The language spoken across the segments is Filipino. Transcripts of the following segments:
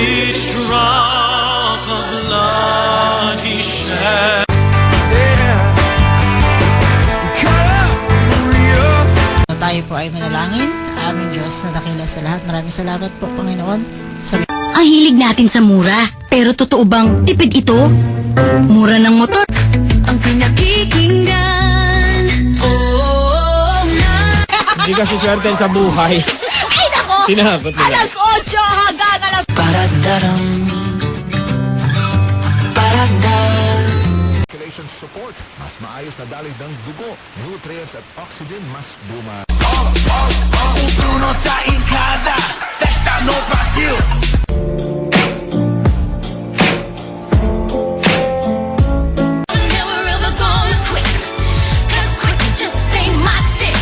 each drop of blood he shed. Tayo po ay manalangin. Aming Diyos na dakila sa lahat. Maraming salamat po, Panginoon. Ang hilig natin sa mura. Pero totoo bang tipid ito? Mura ng motor. Ang pinakikinggan. Oh, na. Hindi kasi swerte sa buhay. Ay, nako! Tinakot nila. Alas 8 hanggang alas... Paradaram. Paradal. Circulation support, mas maayos na daloy ng dugo, nutrients at oxygen, mas buma. O Bruno tá em casa, festa no Brasil. Never ever gonna quit, 'cause quit just ain't my stick.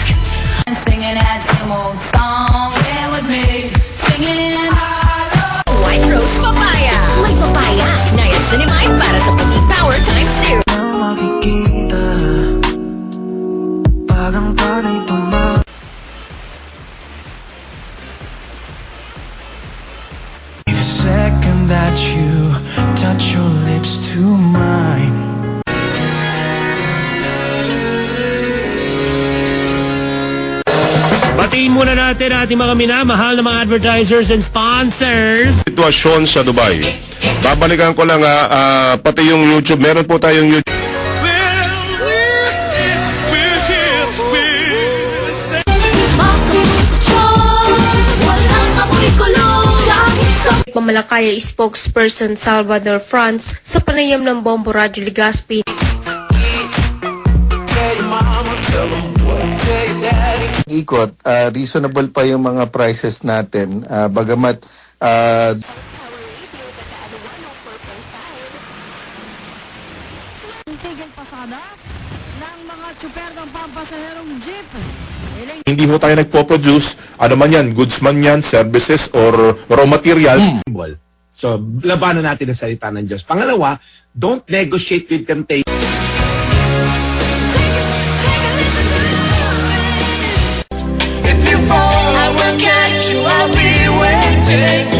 And singing that same old song, bear with me, singing it out. White Rose Papaya. May papaya. Niacinamide para sa puti power times 0. Makikita pag ang panay tuma. The second that you touch your lips to mine. Batiin muna natin ating mga minamahal na mga advertisers and sponsors. Sitwasyon sa Dubai. Babalikan ko lang pati yung YouTube. Meron po tayong YouTube. Mamalakaya spokesperson Salvador France sa panayam ng Bombo Radyo Legazpi. Ikot, reasonable pa yung mga prices natin, bagamat tigil pasada ng mga tsuper ng pampasaherong jeep. Hindi ho tayo nagpo-produce, ano man yan, goods man yan, services or raw materials. So, labanan natin ang salita ng Diyos. Pangalawa, don't negotiate with temptation. If you fall, I will catch you, I'll be waiting.